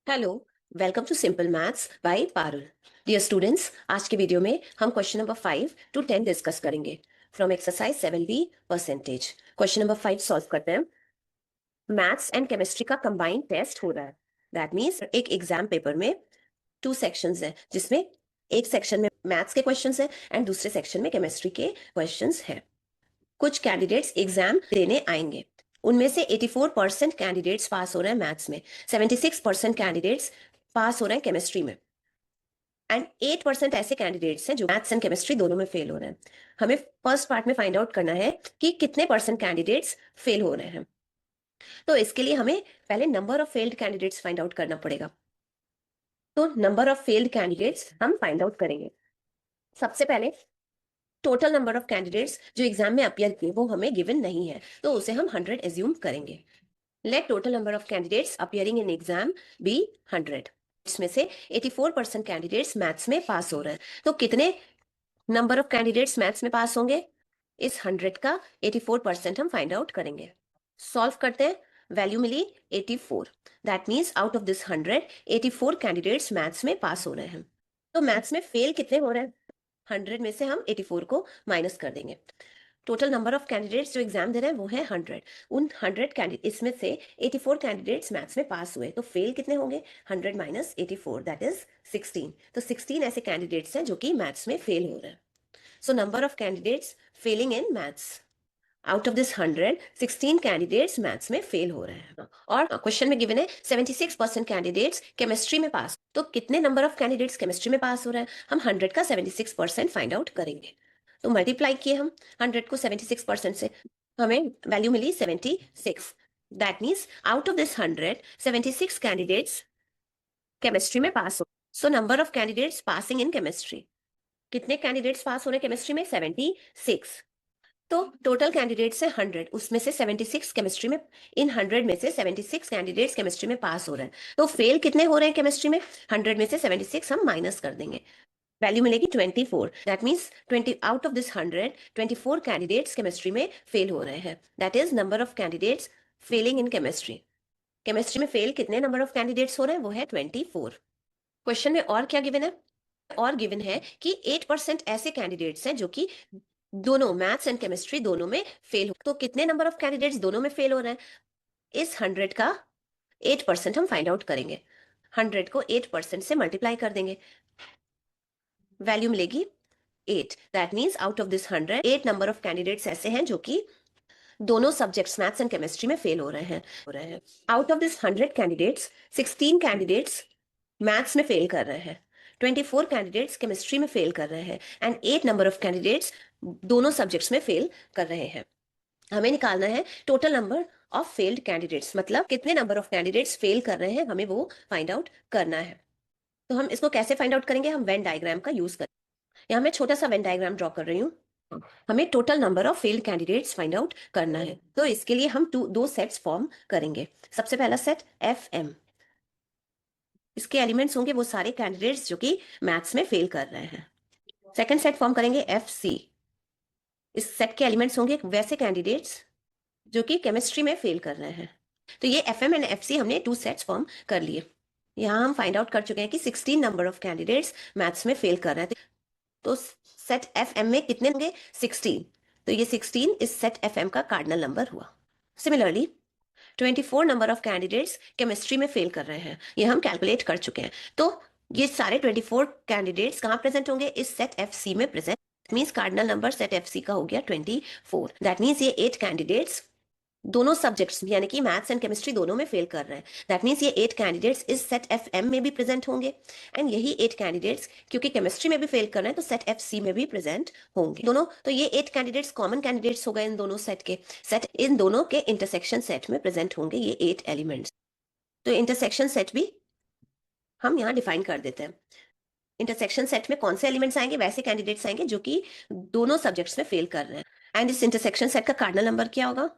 Hello, welcome to simple maths by Parul. Dear students, आज के video में हम क्वेश्चन नंबर 5 to 10 डिस्कस करेंगे from exercise 7B percentage. Question number 5 solve करते हैं। मैथ्स एंड केमिस्ट्री का कंबाइंड टेस्ट हो रहा है। दैट मीन्स एक एग्जाम पेपर में 2 सेक्शंस है, जिसमें एक सेक्शन में मैथ्स के क्वेश्चंस है एंड दूसरे सेक्शन में केमिस्ट्री के क्वेश्चंस है। कुछ कैंडिडेट्स एग्जाम देने आएंगे, उनमें से 84% कैंडिडेट्स पास हो रहे हैं मैथ्स में, 76% कैंडिडेट्स पास हो रहे हैं केमिस्ट्री में एंड 8% ऐसे कैंडिडेट्स हैं जो मैथ्स एंड केमिस्ट्री दोनों में फेल हो रहे हैं। हमें फर्स्ट पार्ट में फाइंड आउट करना है कि कितने परसेंट कैंडिडेट्स फेल हो रहे हैं। तो इसके लिए हमें पहले number of failed candidates find out करना पड़ेगा। तो नंबर ऑफ फेल्ड कैंडिडेट्स हम फाइंड आउट करेंगे। सबसे पहले टोटल नंबर ऑफ कैंडिडेट्स जो एग्जाम में अपियर किए वो हमें गिवन नहीं है, तो उसे हम 100 एज्यूम करेंगे। Let total number of candidates appearing in exam be 100। इसमें से 84% कैंडिडेट्स मैथ्स में पास हो रहे हैं, तो कितने नंबर ऑफ कैंडिडेट्स मैथ्स में पास होंगे? इस 100 का 84% हम फाइंड आउट करेंगे। सॉल्व करते हैं, वैल्यू मिली 84। That means out of this 100 84 candidates maths में पास हो रहे हैं। तो मैथ्स में फेल कितने हो रहे हैं? 100 में से हम 84 को माइनस कर देंगे। टोटल नंबर ऑफ कैंडिडेट्स जो एग्जाम दे रहे हैं वो है 100। उन 100 कैंडिडेट इसमें से 84 कैंडिडेट्स मैथ्स में पास हुए, तो फेल कितने होंगे? 100 माइनस 84 दैट इज 16। तो 16 ऐसे कैंडिडेट्स हैं जो कि मैथ्स में फेल हो रहे हैं। सो number of candidates Fehling in maths, out of this 100 16 candidates maths में फेल हो रहे हैं। और क्वेश्चन में गिवन है 76% कैंडिडेट्स केमिस्ट्री में पास, तो कितने नंबर ऑफ कैंडिडेट्स केमिस्ट्री में पास हो रहे हैं? हम 100 का 76% फाइंड आउट करेंगे। तो मल्टीप्लाई किए हम 100 को 76% से, हमें वैल्यू मिली 76। That means out of this 100 76 candidates chemistry में पास हो। So number of candidates passing in chemistry, कितने कैंडिडेट्स पास हो रहे हैं केमिस्ट्री में? 76। तो टोटल कैंडिडेट्स है 100, उसमें से 76 केमिस्ट्री में, इन 100 में से 76 कैंडिडेट्स केमिस्ट्री में पास हो रहे हैं, तो फेल कितने हो रहे हैं केमिस्ट्री में? 100 में से 76 हम माइनस कर देंगे, वैल्यू मिलेगी 24। That means 20 out of this 100 24 candidates chemistry में फेल हो रहे हैं। That is number of candidates Fehling in chemistry. Chemistry में फेल कितने नंबर ऑफ कैंडिडेट्स हो रहे हैं? वो है 24। क्वेश्चन में और क्या गिवन है? और गिवन है कि 8% ऐसे कैंडिडेट्स हैं जो कि दोनों मैथ्स एंड केमिस्ट्री दोनों में फेल हो। तो कितने नंबर ऑफ कैंडिडेट्स दोनों में फेल हो रहे हैं? इस 100 का 8% हम फाइंड आउट करेंगे। 100 को 8% से मल्टीप्लाई कर देंगे, वैल्यू मिलेगी 8। That means out of this 100 8 number of candidates ऐसे हैं जो कि दोनों सब्जेक्ट्स मैथ्स एंड केमिस्ट्री में फेल हो रहे हैं। Out of this 100 candidates 16 candidates maths में फेल कर रहे हैं, 24 कैंडिडेट्स केमिस्ट्री में फेल कर रहे हैं एंड 8 नंबर ऑफ कैंडिडेट्स दोनों सब्जेक्ट्स में फेल कर रहे हैं। हमें निकालना है total number of failed candidates, मतलब कितने नंबर ऑफ कैंडिडेट्स फेल कर रहे हैं, हमें वो फाइंड आउट करना है। तो हम इसको कैसे फाइंड आउट करेंगे? हम वेन डायग्राम का यूज करेंगे। यहाँ मैं छोटा सा वेन डायग्राम ड्रॉ कर रही हूँ। हमें total number of failed candidates find out करना है, तो इसके लिए हम दो सेट्स फॉर्म करेंगे। सबसे पहला सेट एफ एम, इसके एलिमेंट्स होंगे वो सारे कैंडिडेट्स जो कि मैथ्स में फेल कर रहे हैं। सेकंड सेट फॉर्म करेंगे एफ सी, इस सेट के एलिमेंट्स होंगे वैसे कैंडिडेट्स जो कि केमिस्ट्री में फेल कर रहे हैं। तो ये F M and F C हमने 2 सेट्स फॉर्म कर लिए। यहाँ हम फाइंड आउट कर चुके हैं कि 16 नंबर ऑफ कैंडिडेट्स मैथ्स में फेल कर रहे हैं, तो सेट एफ एम में कितने होंगे? 16। तो ये 16 इस सेट एफ एम का कार्डिनल नंबर हुआ। Similarly 24 number of candidates chemistry में फेल कर रहे हैं, ये हम कैलकुलेट कर चुके हैं। तो ये सारे 24 कैंडिडेट्स कहाँ प्रेजेंट होंगे? इस सेट एफ सी में प्रेजेंट। Means cardinal number set F C का हो गया 24। दैट मीन्स ये 8 कैंडिडेट्स दोनों सब्जेक्ट्स यानी कि मैथ्स एंड केमिस्ट्री दोनों में फेल कर रहे हैं। दैट मीन्स ये 8 कैंडिडेट्स इस सेट एफ एम में भी प्रेजेंट होंगे एंड यही 8 कैंडिडेट्स क्योंकि केमिस्ट्री में भी फेल कर रहे हैं तो सेट एफ सी में भी प्रेजेंट होंगे दोनों। तो ये 8 कैंडिडेट्स कॉमन कैंडिडेट्स हो गए इन दोनों सेट के। सेट इन दोनों के इंटरसेक्शन सेट में प्रेजेंट होंगे ये 8 एलिमेंट्स। तो इंटरसेक्शन सेट भी हम यहाँ डिफाइन कर देते हैं। इंटरसेक्शन सेट में कौन से एलिमेंट्स आएंगे? वैसे कैंडिडेट्स आएंगे जो कि दोनों सब्जेक्ट्स में फेल कर रहे हैं। एंड इस इंटरसेक्शन सेट का कार्डिनल नंबर क्या होगा?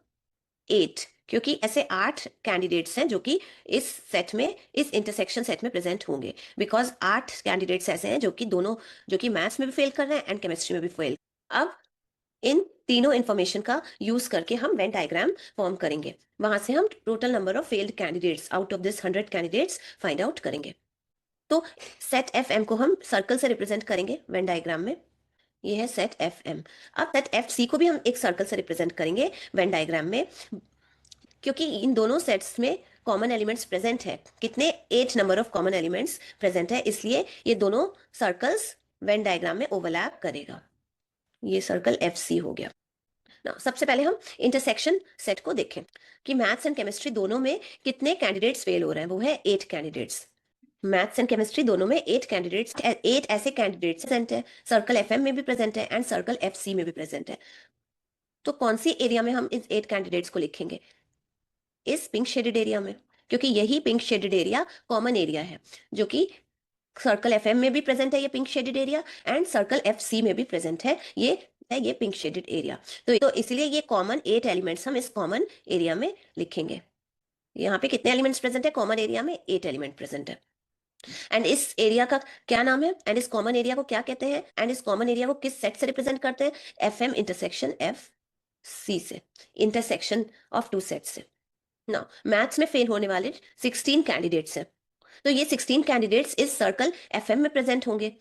8, क्योंकि ऐसे 8 कैंडिडेट्स हैं जो कि इस सेट में इस इंटरसेक्शन सेट में प्रेजेंट होंगे, बिकॉज 8 कैंडिडेट्स ऐसे हैं जो कि दोनों जो कि मैथ्स में भी फेल कर रहे हैं एंड केमिस्ट्री में भी फेल। अब इन तीनों इंफॉर्मेशन का यूज करके हम वेन डायग्राम फॉर्म करेंगे। वहां से हम total number of failed candidates out of this 100 candidates find out करेंगे। तो सेट एफ एम को हम सर्कल से रिप्रेजेंट करेंगे वेन डायग्राम में। ये है सेट एफ एम। अब सेट एफ सी को भी हम एक सर्कल से रिप्रेजेंट करेंगे वेन डायग्राम में, क्योंकि इन दोनों सेट्स में कॉमन एलिमेंट्स प्रेजेंट है। कितने? 8 number of common elements present है, इसलिए ये दोनों सर्कल्स वेन डायग्राम में ओवरलैप करेगा। ये सर्कल एफ सी हो गया ना। सबसे पहले हम इंटरसेक्शन सेट को देखें कि मैथ्स एंड केमिस्ट्री दोनों में कितने कैंडिडेट्स फेल हो रहे हैं। वो है 8 कैंडिडेट्स। मैथ्स एंड केमिस्ट्री दोनों में 8 कैंडिडेट्स, 8 ऐसे कैंडिडेट्स प्रेजेंट है। सर्कल एफएम में भी प्रेजेंट है एंड सर्कल एफसी में भी प्रेजेंट है। तो कौन सी एरिया में हम इस 8 कैंडिडेट्स को लिखेंगे? इस पिंक शेडेड एरिया में, क्योंकि यही pink shaded area common area है, जो कि सर्कल एफएम में भी प्रेजेंट है ये pink shaded area, and circle FC में भी प्रेजेंट है ये पिंक शेडेड एरिया। तो इसलिए ये कॉमन 8 एलिमेंट्स हम इस कॉमन एरिया में लिखेंगे। यहाँ पे कितने एलिमेंट्स प्रेजेंट है? कॉमन एरिया में 8 एलिमेंट प्रेजेंट है। एंड इस एरिया का क्या नाम है? एंड इस कॉमन एरिया को क्या कहते हैं? एंड इस कॉमन एरिया को किस सेट से रिप्रेजेंट करते हैं? F M intersection F C से, इंटरसेक्शन ऑफ टू सेट से। नाउ मैथ्स में फेल होने वाले 16 कैंडिडेट्स हैं, तो ये 16 कैंडिडेट्स इस सर्कल एफएम में प्रेजेंट होंगे,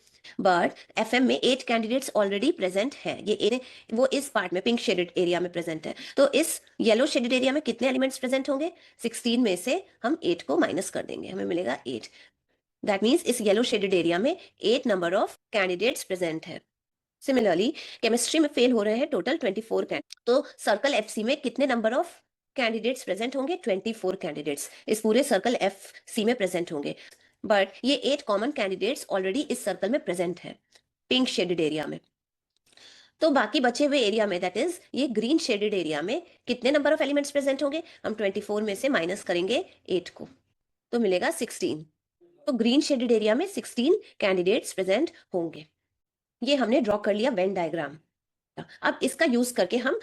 बट एफएम में 8 कैंडिडेट्स ऑलरेडी प्रेजेंट है। वो इस पार्ट में पिंक शेडेड एरिया में प्रेजेंट है। तो इस येलो शेडेड एरिया में कितने एलिमेंट्स प्रेजेंट होंगे? 16 में से हम 8 को माइनस कर देंगे, हमें मिलेगा 8। दैट मीन्स इस येलो शेडेड एरिया में 8 नंबर ऑफ कैंडिडेट्स प्रेजेंट है। सिमिलरली केमिस्ट्री में फेल हो रहे हैं टोटल 24 कैंडिडेट। तो सर्कल एफसी में कितने नंबर ऑफ कैंडिडेट्स प्रेजेंट होंगे? 24 कैंडिडेट्स इस पूरे सर्कल एफ सी में प्रेजेंट होंगे, बट ये 8 कॉमन कैंडिडेट्स ऑलरेडी इस सर्कल में प्रेजेंट है पिंक शेडेड एरिया में। तो बाकी बचे हुए एरिया में, दैट इज ये ग्रीन शेडेड एरिया में, कितने नंबर ऑफ एलिमेंट्स प्रेजेंट होंगे? हम 24 में से माइनस करेंगे 8 को, तो मिलेगा 16। तो ग्रीन शेडेड एरिया में 16 कैंडिडेट्स प्रेजेंट होंगे। ये हमने ड्रॉ कर लिया वेन डायग्राम। अब इसका यूज करके हम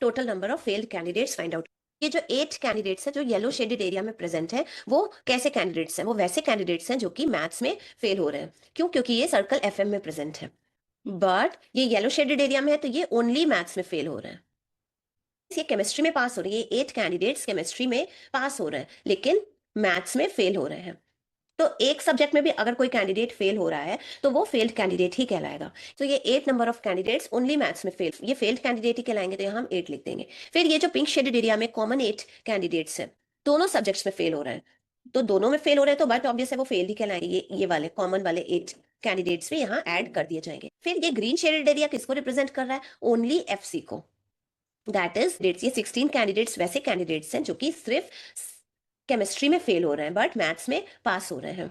total number of failed candidates find out. ये जो 8 कैंडिडेट्स है जो येलो शेडेड एरिया में प्रेजेंट है, वो कैसे कैंडिडेट्स हैं? वो वैसे कैंडिडेट्स हैं जो कि मैथ्स में फेल हो रहे हैं। क्यों? क्योंकि ये सर्कल एफएम में प्रेजेंट है, बट ये येलो शेडेड एरिया में है, तो ये ओनली मैथ्स में फेल हो रहे हैं। ये केमिस्ट्री में पास हो रही है, 8 कैंडिडेट्स केमिस्ट्री में पास हो रहे हैं, लेकिन मैथ्स में फेल हो रहे हैं। तो एक सब्जेक्ट में भी अगर कोई कैंडिडेट फेल हो रहा है तो वो फेल्ड कैंडिडेट ही कहलाएगा। तो ये 8 number of candidates only maths में फेल, ये फेल्ड कैंडिडेट ही कहलाएंगे, तो यहाँ हम 8 लिख देंगे। फिर ये जो पिंक शेडेड एरिया में कॉमन 8 कैंडिडेट्स है, दोनों सब्जेक्ट्स में फेल हो रहे हैं, तो दोनों में फेल हो रहे हैं, तो बट ऑब्वियस है वो फेल्ड ही कहलाएंगे। ये वाले कॉमन वाले 8 कैंडिडेट्स भी यहाँ ऐड कर दिए जाएंगे। फिर ये ग्रीन शेडेड एरिया किसको रिप्रेजेंट कर रहा है? ओनली एफसी को। दैट इज ये 16 कैंडिडेट्स वैसे कैंडिडेट्स हैं जो कि सिर्फ केमिस्ट्री में फेल हो रहे हैं बट मैथ्स में पास हो रहे हैं।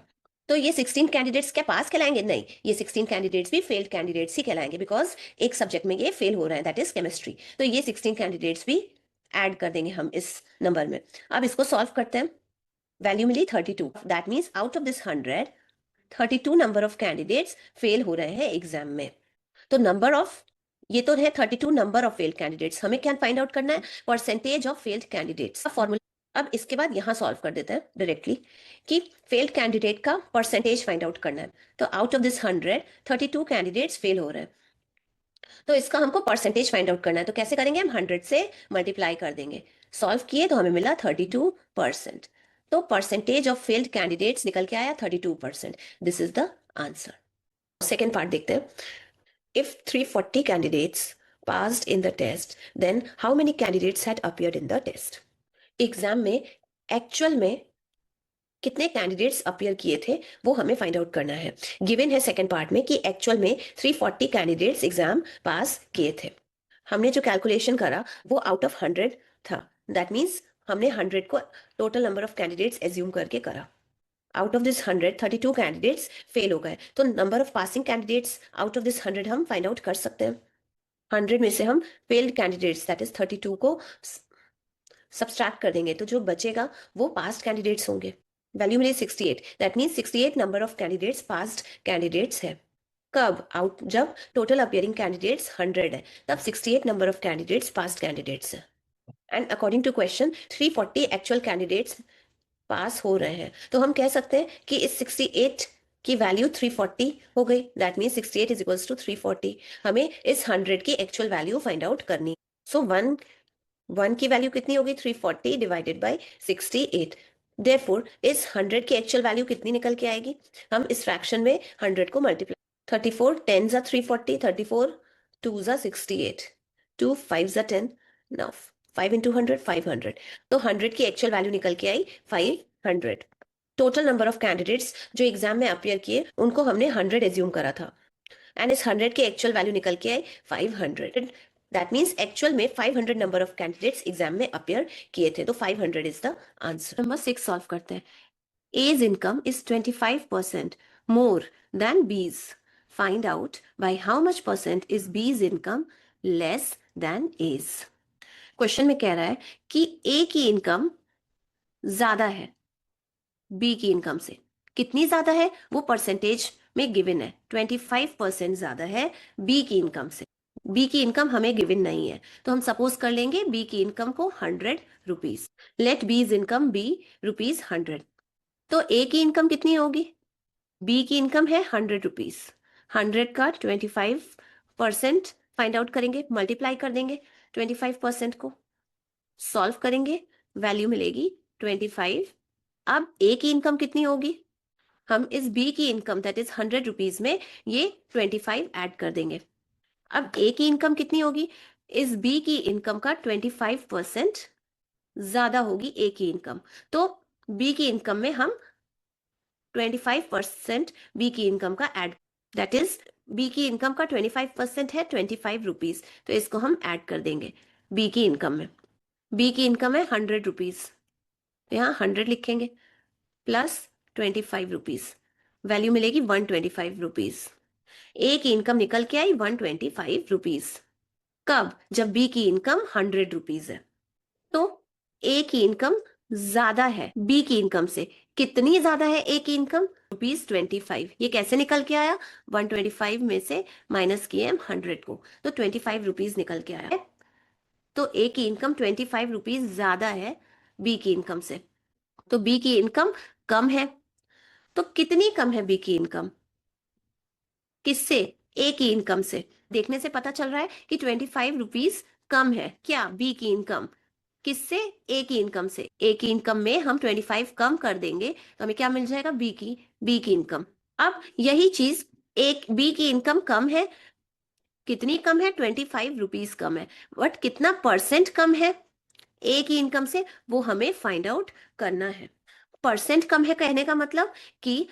तो ये 16 कैंडिडेट्स क्या पास कहलाएंगे? नहीं, ये 16 कैंडिडेट्स भी फेल्ड कैंडिडेट्स ही कहलाएंगे, बिकॉज एक सब्जेक्ट में ये फेल हो रहे हैं, दैट इज केमिस्ट्री। तो ये 16 कैंडिडेट्स भी ऐड कर देंगे हम इस नंबर में। अब इसको सॉल्व करते हैं। वैल्यू मिली 32। That means out of this 100 32 number of candidates fail हो रहे हैं एग्जाम में। तो नंबर ऑफ, ये तो है 32 नंबर ऑफ फेल्ड कैंडिडेट्स, हमें क्या फाइंड आउट करना है? Percentage of failed candidates. Formula अब इसके बाद यहां सॉल्व कर देते हैं डायरेक्टली कि फेल्ड कैंडिडेट का परसेंटेज फाइंड आउट करना है। तो out of this 100 32 candidates fail हो रहे हैं, तो इसका हमको परसेंटेज फाइंड आउट करना है। तो कैसे करेंगे? हम 100 से मल्टीप्लाई कर देंगे। सॉल्व किए तो हमें मिला 32%। तो परसेंटेज ऑफ फेल्ड कैंडिडेट्स निकल के आया 32%। This is the answer. Second part देखते हैं। If 340 candidates passed in the test, then how many candidates had appeared in the test? Exam में एक्चुअल में कितने कैंडिडेट्स अपीयर किए थे वो हमें फाइंड आउट करना है। गिवन है सेकंड पार्ट में कि एक्चुअल में 340 कैंडिडेट्स एग्जाम पास किए थे। हमने जो कैलकुलेशन करा वो आउट ऑफ 100 था। दैट मीन्स हमने 100 को total number of candidates assume करके करा। Out of this 100 32 candidates fail हो गए, तो number of passing candidates out of this 100 हम फाइंड आउट कर सकते हैं। 100 में से हम फेल्ड कैंडिडेट्स दैट इज 32 को सब्सट्रैक्ट कर देंगे, तो जो बचेगा वो पास्ट कैंडिडेट्स होंगे। वैल्यू मिली 68। That means 68 number of candidates passed candidates है। कब? आउट जब टोटल अपियरिंग कैंडिडेट्स 100 है, तब 68 number of candidates passed candidates है। And according to question 340 actual candidates pass हो रहे हैं, तो हम कह सकते हैं कि इस 68 की वैल्यू 340 हो गई, that mean 68 is equals to 340। हमें इस 100 की एक्चुअल वैल्यू फाइंड आउट करनी। सो वन की वैल्यू कितनी होगी, 340 डिवाइडेड बाई 68। देयरफॉर इस 100 की एक्चुअल वैल्यू कितनी निकल के आएगी, हम इस फ्रैक्शन में 100 को मल्टीप्लाई, 34 10 जा 340, 34 2 जा 68, 2 5 जा 10, नाउ 5 इंटू 100 500। तो 100 की एक्चुअल वैल्यू निकल के आई 500। टोटल नंबर ऑफ कैंडिडेट्स जो एग्जाम में अपियर किए उनको हमने 100 एज्यूम करा था, एंड इस 100 की एक्चुअल वैल्यू निकल के आई 500। दैट मीन्स एक्चुअल में 500 नंबर ऑफ कैंडिडेट्स एग्जाम में अपियर किए थे, तो 500 is the answer. Number 6 solve करते हैं। A's income is 25% more than B's. Find out by how much percent is B's income less than A's. Question में कह रहा है कि A की इनकम ज्यादा है B की इनकम से। कितनी ज्यादा है वो परसेंटेज में गिवन है, 25% ज्यादा है B की इनकम से। B की इनकम हमें गिवन नहीं है, तो हम सपोज कर लेंगे B की इनकम को 100 rupees. Late B's income B ₹100। तो A की इनकम कितनी होगी, B की इनकम है 100 रुपीज, 100 का 25% फाइंड आउट करेंगे, मल्टीप्लाई कर देंगे 25% को, सॉल्व करेंगे, वैल्यू मिलेगी 25। अब A की इनकम कितनी होगी, हम इस B की इनकम दैट इज 100 रुपीज में ये 25 ऐड कर देंगे। अब A की इनकम कितनी होगी, इस B की इनकम का 25% ज्यादा होगी A की इनकम, तो B की इनकम में हम 25% बी की इनकम का ऐड, दैट इज बी की इनकम का 25% है 25 रुपीज, तो इसको हम ऐड कर देंगे बी की इनकम में। बी की इनकम है 100 रुपीज, तो यहाँ 100 लिखेंगे प्लस 25 रुपीज, वैल्यू मिलेगी 125 रुपीज। ए की इनकम निकल के आई 125 रुपीज। कब, जब बी की इनकम 100 रुपीज है। तो ए की इनकम ज्यादा है बी की इनकम से। कितनी ज्यादा है ए की इनकम, ₹25। ये कैसे निकल के आया, 125 में से माइनस किए हम 100 को, तो 25 रुपीज निकल के आया। तो ए की इनकम 25 रुपीज ज्यादा है बी की इनकम से, तो बी की इनकम कम है। तो कितनी कम है बी की इनकम, किससे, ए की इनकम से। देखने से पता चल रहा है कि 25 रुपीज कम है क्या बी की इनकम, किससे, ए की इनकम से। ए की इनकम में हम 25 कम कर देंगे तो हमें क्या मिल जाएगा, बी की इनकम। अब यही चीज एक बी की इनकम कम है, कितनी कम है, 25 रुपीज कम है, बट कितना परसेंट कम है ए की इनकम से, वो हमें फाइंड आउट करना है। परसेंट कम है कहने का मतलब कि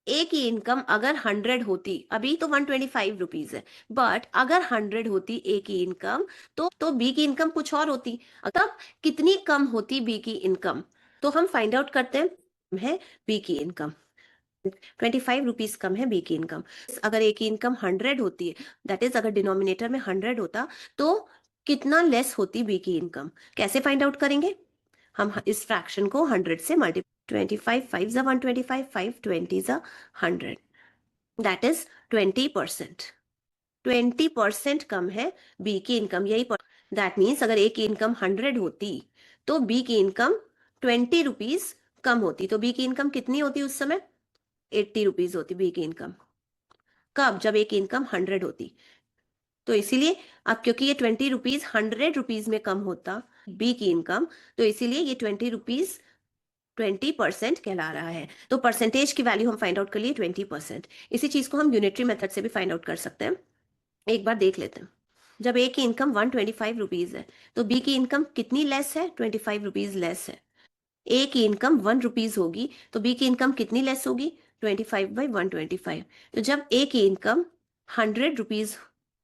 ए की इनकम अगर 100 होती, अभी तो 125 रुपीज है, बट अगर 100 होती ए की इनकम तो बी की इनकम कुछ और होती, तब कितनी कम होती बी की इनकम, तो हम फाइंड आउट करते हैं है बी की इनकम। 25 रुपीज कम है बी की इनकम। अगर ए की इनकम 100 होती है, दैट इज अगर डिनोमिनेटर में 100 होता तो कितना लेस होती बी की इनकम, कैसे फाइंड आउट करेंगे, हम इस फ्रैक्शन को 100 से मल्टीप्लाई, 25 5 जा 125, 5 20 जा 100, दैट इज 20%। 20% कम है बी की इनकम, यही दैट मीन्स अगर ए की इनकम 100 होती तो बी की इनकम 20 रुपीज कम होती, तो बी की इनकम कितनी होती उस समय, 80 रुपीज होती बी की इनकम। कब, जब ए की इनकम 100 होती। तो इसीलिए अब क्योंकि ये 20 रुपीज 100 रुपीज में कम होता बी की इनकम, तो इसीलिए ये 20 रुपीज 20% कहला रहा है। तो परसेंटेज की वैल्यू हम फाइंड आउट कर लिए 20%। इसी चीज को हम यूनिटरी मेथड से भी फाइंड आउट कर सकते हैं, एक बार देख लेते हैं। जब ए की इनकम 125 रुपीज है तो बी की इनकम कितनी लेस है, 25 रुपीज लेस है। ए की इनकम 1 रुपीज होगी तो बी की इनकम कितनी लेस होगी, 25/125। तो जब ए की इनकम 100 रुपीज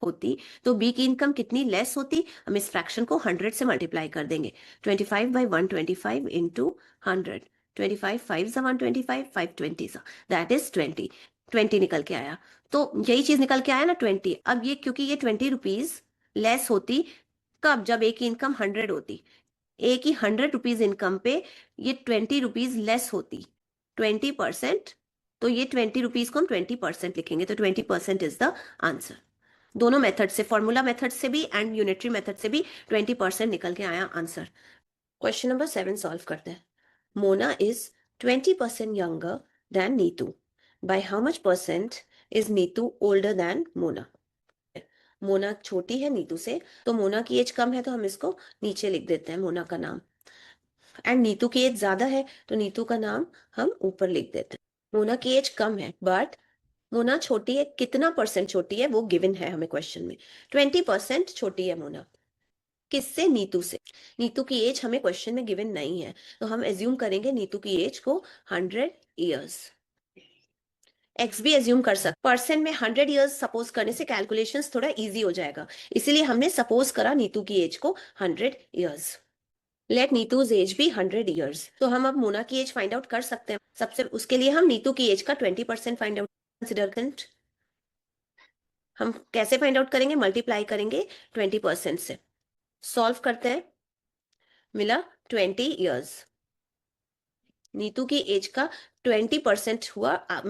होती तो बी की इनकम कितनी लेस होती, हम इस फ्रैक्शन को 100 से मल्टीप्लाई कर देंगे, 25/125 इंटू 100, 25 5 सा 125, 5 20 सा, दैट इज 20 निकल के आया। तो यही चीज निकल के आया ना 20। अब ये क्योंकि ये 20 रुपीज लेस होती, कब, जब ए की इनकम 100 होती, ए की 100 रुपीज इनकम पे ये 20 रुपीज लेस होती, 20%, तो ये 20 रुपीज को हम 20% लिखेंगे, तो 20% इज द आंसर। दोनों मेथड से, फॉर्मूला मेथड से भी एंड यूनिटरी मेथड से भी 20% निकल के आया आंसर। क्वेश्चन नंबर 7 सॉल्व करते हैं। Mona is 20% younger than Neetu? By how much percent is Neetu older than Mona? Mona छोटी है नीतू से, तो मोना की एज कम है तो हम इसको नीचे लिख देते हैं मोना का नाम, एंड नीतू की एज ज्यादा है तो नीतू का नाम हम ऊपर लिख देते हैं। मोना की एज कम है बट मोना छोटी है, कितना परसेंट छोटी है वो गिवन है हमें क्वेश्चन में, 20% छोटी है मोना। किससे? नीतू से। नीतू की एज हमें क्वेश्चन में गिवन नहीं है, तो हम एज्यूम करेंगे नीतू की एज को 100 years। एक्स भी एज्यूम कर सकते, परसेंट में 100 years सपोज करने से कैलकुलेशंस थोड़ा इजी हो जाएगा, इसीलिए हमने सपोज करा नीतू की एज को 100 years। लेट नीतूज एज भी 100 years। तो हम अब मोना की एज फाइंड आउट कर सकते हैं। सबसे उसके लिए हम नीतू की एज का 20% फाइंड आउट कंसिडर करें। हम कैसे फाइंड आउट करेंगे? मल्टीप्लाई करेंगे 20% से। सॉल्व करते हैं, मिला 20 years। नीतू की एज का 20% हुआ।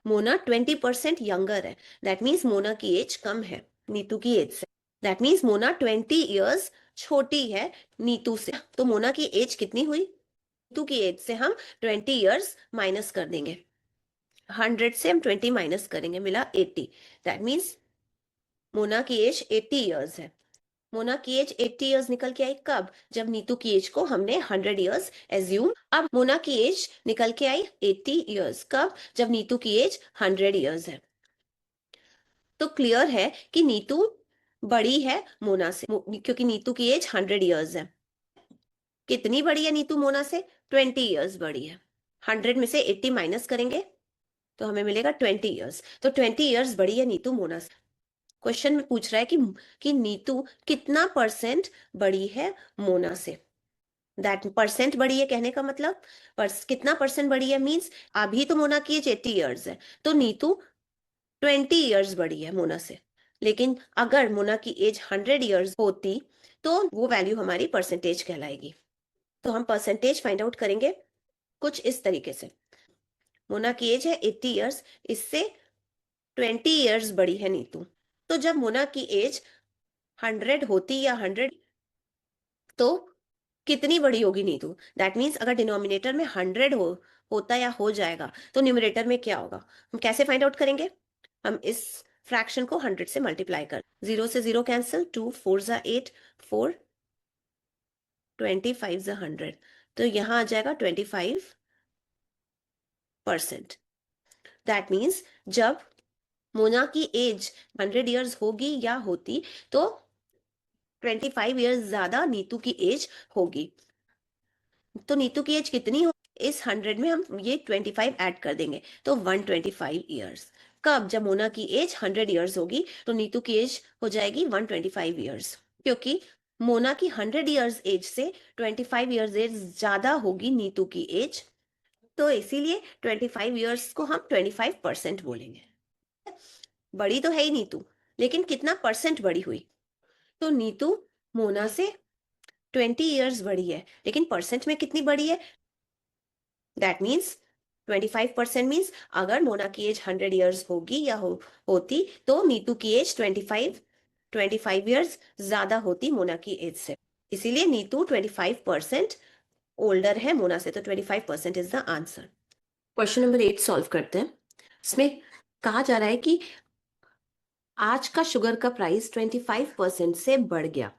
मोना 20% यंगर है, दैट मीन्स मोना की एज कम है नीतू की एज से। दैट मीन्स मोना 20 years छोटी है नीतू से। तो मोना की एज कितनी हुई? नीतू की एज से हम 20 years माइनस कर देंगे, 100 से हम 20 माइनस करेंगे, मिला 80। दैट मीन्स मोना की एज 80 years है। मोना की एज 80 years निकल के आई कब? जब नीतू की एज को हमने 100 years एज्यूम। अब मोना की एज निकल के आई 80 years कब? जब नीतू की एज 100 years है। तो क्लियर है कि नीतू बड़ी है मोना से, क्योंकि नीतू की एज 100 years है। कितनी बड़ी है नीतू मोना से? 20 years बड़ी है। 100 में से 80 माइनस करेंगे तो हमें मिलेगा 20 years। तो 20 years बड़ी है नीतू मोना से। क्वेश्चन में पूछ रहा है कि नीतू कितना परसेंट बड़ी है मोना से। दैट परसेंट बड़ी है कहने का मतलब कितना परसेंट बड़ी है मींस अभी तो मोना की एज 80 years है, तो नीतू 20 years बड़ी है मोना से। लेकिन अगर मोना की एज 100 years होती तो वो वैल्यू हमारी परसेंटेज कहलाएगी। तो हम परसेंटेज फाइंड आउट करेंगे कुछ इस तरीके से। मोना की एज है 80 years, इससे 20 years बड़ी है नीतू। तो जब मोना की एज 100 होती या 100, तो कितनी बड़ी होगी नीतू? दैट मीन्स अगर डिनोमिनेटर में 100 होता या हो जाएगा तो न्यूमरेटर में क्या होगा? हम कैसे फाइंड आउट करेंगे? हम इस फ्रैक्शन को 100 से मल्टीप्लाई कर, 0 से 0 कैंसिल, 2 4 जा 8, 4 25 जा 100, तो यहां आ जाएगा 25%। दैट मीन्स जब मोना की एज 100 years होगी या होती तो 25 years ज्यादा नीतू की एज होगी। तो नीतू की एज कितनी हो? इस 100 में हम ये 25 ऐड कर देंगे तो 125 years। कब? जब मोना की एज 100 years होगी तो नीतू की एज हो जाएगी 125 years, क्योंकि मोना की 100 years एज से 25 years एज ज्यादा होगी नीतू की एज, तो इसीलिए 25 years को हम 25% बोलेंगे। बड़ी तो है ही नीतू, लेकिन कितना परसेंट बड़ी हुई? तो नीतू मोना से 20 years बड़ी है, लेकिन परसेंट में कितनी बड़ी है? दैट मीन्स 25% मीन्स अगर मोना की एज 100 years होगी या होती तो नीतू की एज 25 years ज्यादा होती मोना की एज से, इसीलिए नीतू 25% ओल्डर है मोना से, तो 25% is the answer. Question number 8 solve करते हैं। इसमें कहा जा रहा है कि आज का शुगर का प्राइस 25% से बढ़ गया,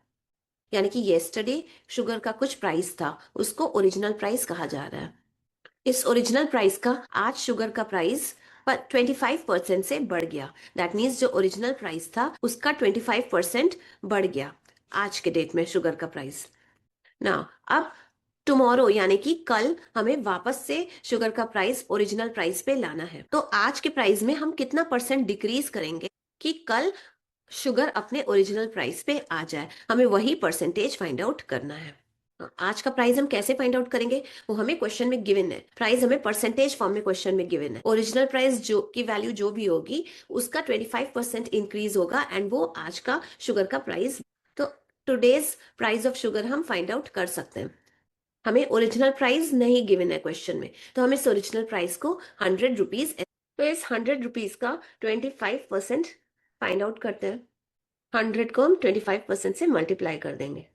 यानी कि येस्टरडे शुगर का कुछ प्राइस था उसको ओरिजिनल प्राइस कहा जा रहा है। इस ओरिजिनल प्राइस का आज शुगर का प्राइस पर 25% से बढ़ गया। दैट मीन्स जो ओरिजिनल प्राइस था उसका 25% बढ़ गया आज के डेट में शुगर का प्राइस ना। अब टुमारो यानी कि कल हमें वापस से शुगर का प्राइस ओरिजिनल प्राइस पे लाना है, तो आज के प्राइस में हम कितना परसेंट डिक्रीज करेंगे कि कल शुगर अपने ओरिजिनल प्राइस पे आ जाए? हमें वही परसेंटेज फाइंड आउट करना है। आज का प्राइस हम कैसे फाइंड आउट करेंगे? वो हमें क्वेश्चन में गिवन है, प्राइस हमें परसेंटेज फॉर्म में क्वेश्चन में गिवन है। ओरिजिनल प्राइस जो की वैल्यू जो भी होगी उसका 25% इंक्रीज होगा एंड वो आज का शुगर का प्राइस। तो टुडेज प्राइस ऑफ शुगर हम फाइंड आउट कर सकते हैं। हमें ओरिजिनल प्राइस नहीं गिवन है क्वेश्चन में, तो हम इस ओरिजिनल प्राइस को 100 रुपीज, तो इस 100 रुपीज का 25% फाइंड आउट करते हैं। 100 को हम 25% से मल्टीप्लाई कर देंगे।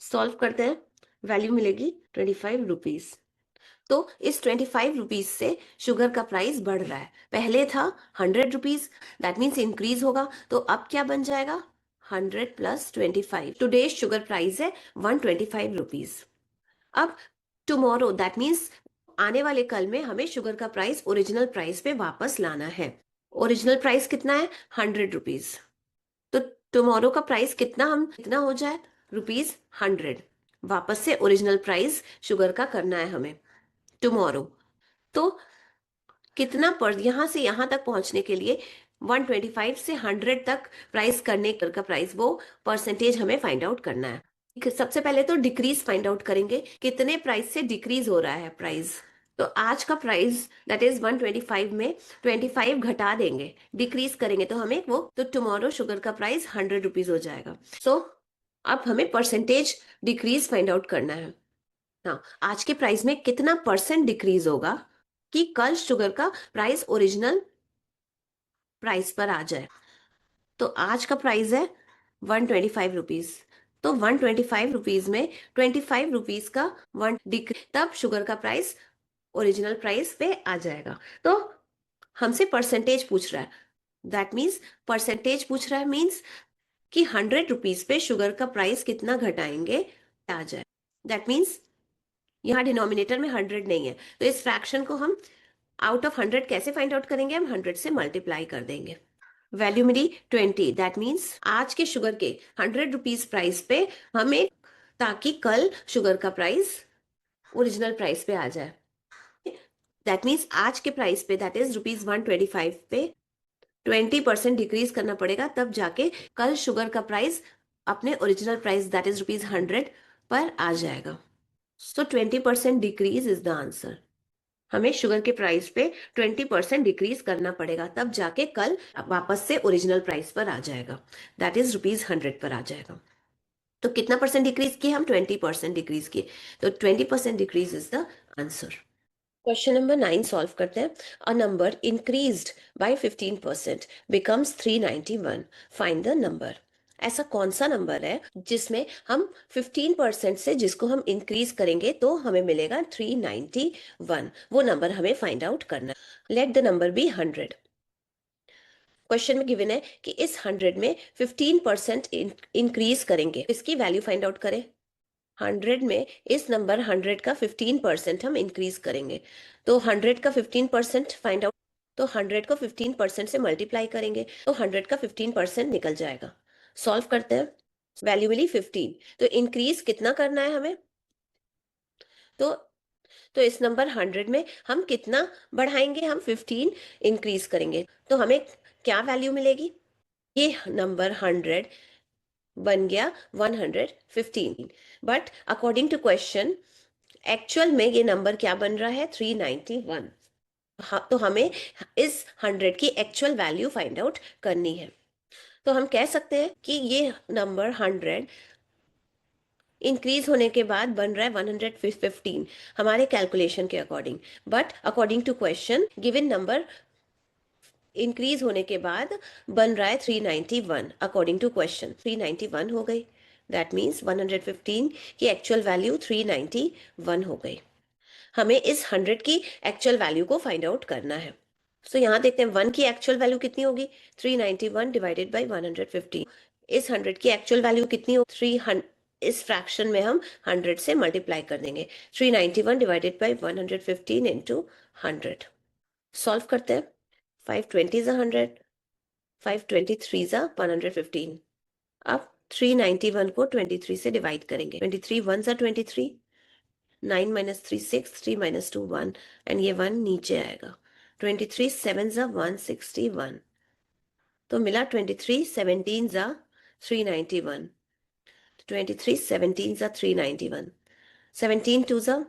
सॉल्व करते हैं, वैल्यू मिलेगी 25 रुपीज। तो इस 25 रुपीज से शुगर का प्राइस बढ़ रहा है। पहले था 100 रुपीज, दैट मीन्स इंक्रीज होगा। तो अब क्या बन जाएगा? 100 प्लस 25। टुडे शुगर प्राइस है 125 रुपीज। अब टुमारो, दैट मीन्स आने वाले कल में हमें शुगर का प्राइस ओरिजिनल प्राइस पे वापस लाना है। ओरिजिनल प्राइस कितना है? 100 रुपीज। तो टुमारो का प्राइस कितना हो जाए? ₹100। वापस से ओरिजिनल प्राइस शुगर का करना है हमें टुमारो। तो कितना पर यहां से यहां तक पहुंचने के लिए 125 से 100 तक प्राइस करने का प्राइस, वो परसेंटेज हमें फाइंड आउट करना है। सबसे पहले तो डिक्रीज फाइंड आउट करेंगे, कितने प्राइस से डिक्रीज हो रहा है प्राइस। तो आज का प्राइस दैट इज 125 में 25 घटा देंगे, डिक्रीज करेंगे तो हमें वो, तो टुमारो शुगर का प्राइस 100 रुपीज हो जाएगा। सो अब हमें परसेंटेज डिक्रीज फाइंड आउट करना है। हाँ, आज के प्राइस में कितना परसेंट डिक्रीज होगा कि कल शुगर का प्राइस ओरिजिनल प्राइस पर आ जाए। तो आज का प्राइस है 125 रुपीज। तो 125 रुपीज में 25 रुपीज का वन डिक्रीज, तब शुगर का प्राइस ओरिजिनल प्राइस पे आ जाएगा। तो हमसे परसेंटेज पूछ रहा है, दैट मीन्स परसेंटेज पूछ रहा है मीन्स कि 100 रुपीज पे शुगर का प्राइस कितना घटाएंगे आ जाए। दैट मीन्स यहाँ डिनोमिनेटर में 100 नहीं है, तो इस फ्रैक्शन को हम आउट ऑफ 100 कैसे फाइंड आउट करेंगे? हम 100 से मल्टीप्लाई कर देंगे। वैल्यू मिली 20, दैट मीन्स आज के शुगर के 100 रुपीज प्राइस पे हमें, ताकि कल शुगर का प्राइस ओरिजिनल प्राइस पे आ जाए। दैट मीन्स आज के प्राइस पे दैट इज ₹125 पे 20% डिक्रीज करना पड़ेगा, तब जाके कल शुगर का प्राइस अपने ओरिजिनल प्राइस दैट इज ₹100 पर आ जाएगा। सो 20% डिक्रीज इज द आंसर। हमें शुगर के प्राइस पे 20% डिक्रीज करना पड़ेगा, तब जाके कल वापस से ओरिजिनल प्राइस पर आ जाएगा, दैट इज ₹100 पर आ जाएगा। तो कितना परसेंट डिक्रीज किए हम? 20% डिक्रीज किए, तो 20% decrease is the answer. Question number 9 solve करते हैं। A number increased by 15% becomes 391, find the number. ऐसा कौन सा नंबर है जिसमें हम 15% से जिसको हम इंक्रीज करेंगे तो हमें मिलेगा 391? वो नंबर हमें फाइंड आउट करना है। Let the number be 100। Question में गिवन है कि इस 100 में 15% इंक्रीज करेंगे, इसकी वैल्यू फाइंड आउट करें। 100 में इस नंबर 100 का 15% हम इंक्रीज करेंगे, तो 100 का 15% फाइंड आउट। तो 100 को 15% से मल्टीप्लाई करेंगे तो 100 का 15% निकल जाएगा। सॉल्व करते हैं। वैल्यू मिली 15, तो इंक्रीज कितना करना है हमें? तो इस नंबर 100 में हम कितना बढ़ाएंगे? हम 15 इंक्रीज करेंगे, तो हमें क्या वैल्यू मिलेगी? ये नंबर 100 बन गया 115, but according to question actual में ये नंबर क्या बन रहा है? 391। हाँ, तो हमें इस 100 की एक्चुअल वैल्यू फाइंड आउट करनी है। तो हम कह सकते हैं कि ये नंबर 100 इंक्रीज होने के बाद बन रहा है 115 हमारे कैलकुलेशन के according, but according to question given number increase होने के बाद बन रहा है 391। अकॉर्डिंग टू क्वेश्चन 391 हो गई, दैट मीन्स 115 की एक्चुअल वैल्यू 391 हो गई। हमें इस 100 की एक्चुअल वैल्यू को फाइंड आउट करना है। तो यहाँ देखते हैं 1 की एक्चुअल वैल्यू कितनी होगी? 391 डिवाइडेड बाई 115। इस 100 की एक्चुअल वैल्यू कितनी हो? 300। इस फ्रैक्शन में हम 100 से मल्टीप्लाई कर देंगे। 391 डिवाइडेड बाई 115 इंटू 100। सॉल्व करते हैं। 520 is 100, 523 is 115। अब 391 को 23 से डिवाइड करेंगे। 23 1s are 23, 9 minus 3 6, 3 minus 2 1, and ये 1 नीचे आएगा। 23 7s are 161, तो मिला 23 17s are 391। 23 17s are 391, 17 2s are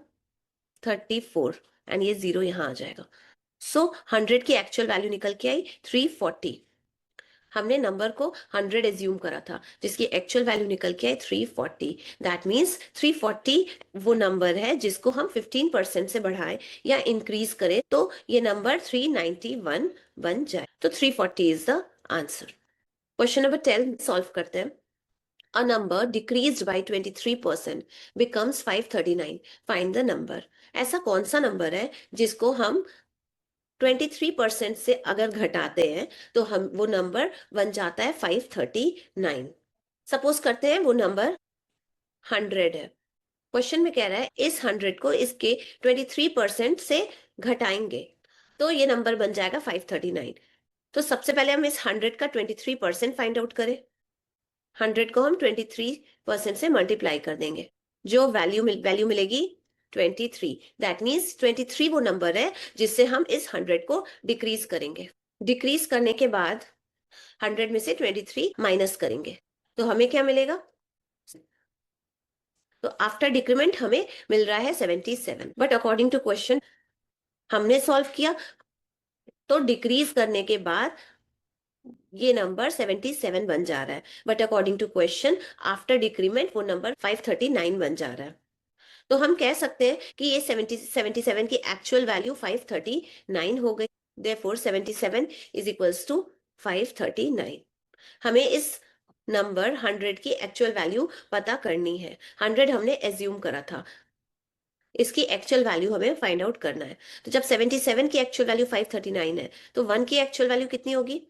34, and ये 0 यहाँ आ जाएगा। सो 100 की एक्चुअल वैल्यू निकल के आई 340। हमने नंबर को 100 एज्यूम करा था, जिसकी एक्चुअल वैल्यू निकल के आई 340। दैट मीन्स 340 वो नंबर है जिसको हम 15% से बढ़ाएं या इंक्रीज करें तो ये नंबर 391 बन जाए। तो 340 is the answer. Question number 10 solve करते हैं। A number decreased by 23% becomes 539. Find the number. ऐसा कौन सा नंबर है जिसको हम 23% से अगर घटाते हैं तो हम वो नंबर बन जाता है 539। सपोज करते हैं वो नंबर 100 है। क्वेश्चन में कह रहा है इस 100 को इसके 23% से घटाएंगे तो ये नंबर बन जाएगा 539। तो सबसे पहले हम इस 100 का 23% फाइंड आउट करें। 100 को हम 23% से मल्टीप्लाई कर देंगे, जो वैल्यू मिलेगी 23। दैट मीन्स 23 वो नंबर है जिससे हम इस 100 को डिक्रीज करेंगे। डिक्रीज करने के बाद 100 में से 23 माइनस करेंगे तो हमें क्या मिलेगा? तो आफ्टर डिक्रीमेंट हमें मिल रहा है 77। बट अकॉर्डिंग टू क्वेश्चन हमने सॉल्व किया तो डिक्रीज करने के बाद ये नंबर 77 बन जा रहा है, but according to question after decrement वो नंबर 539 बन जा रहा है। तो हम कह सकते हैं कि ये 77 की एक्चुअल वैल्यू 539 हो गई। Therefore 77 is equals to 539। हमें इस नंबर 100 की एक्चुअल वैल्यू पता करनी है। 100 हमने एज्यूम करा था, इसकी एक्चुअल वैल्यू हमें फाइंड आउट करना है। तो जब 77 की एक्चुअल वैल्यू 539 है तो 1 की एक्चुअल वैल्यू कितनी होगी?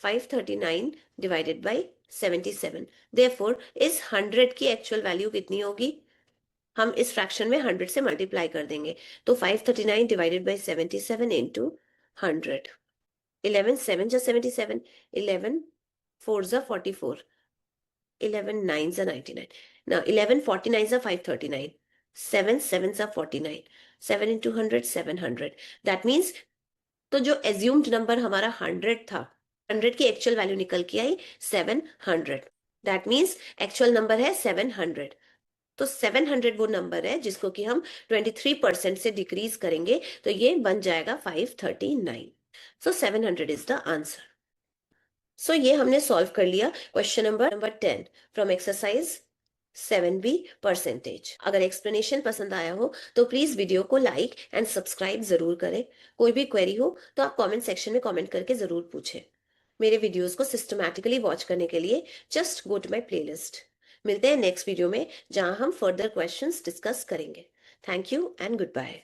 539 डिवाइडेड बाई 77। देयरफॉर इस 100 की एक्चुअल वैल्यू कितनी होगी? हम इस फ्रैक्शन में 100 से मल्टीप्लाई कर देंगे तो 539 डिवाइडेड बाई 77 इंटू 100। 11 7 जा 77, 11 4 जा 44, 11 9 जा 99। now 11 49 जा 539, 7 7 जा 49, 7 into 100 700। दैट मीन्स तो जो एज्यूम्ड नंबर हमारा 100 था, 100 की एक्चुअल वैल्यू निकल के आई 700। दैट मीन्स एक्चुअल नंबर है 700। तो 700 वो नंबर है जिसको कि हम 23% से डिक्रीज करेंगे तो ये बन जाएगा 539। सो 700 इज द आंसर। सो ये हमने सॉल्व कर लिया question number 10 from exercise 7B percentage. अगर एक्सप्लेनेशन पसंद आया हो तो प्लीज वीडियो को लाइक एंड सब्सक्राइब जरूर करें। कोई भी क्वेरी हो तो आप कमेंट सेक्शन में कमेंट करके जरूर पूछें। मेरे वीडियोस को सिस्टमैटिकली वॉच करने के लिए just go to my playlist. मिलते हैं नेक्स्ट वीडियो में जहां हम फर्दर क्वेश्चंस डिस्कस करेंगे। Thank you and good bye.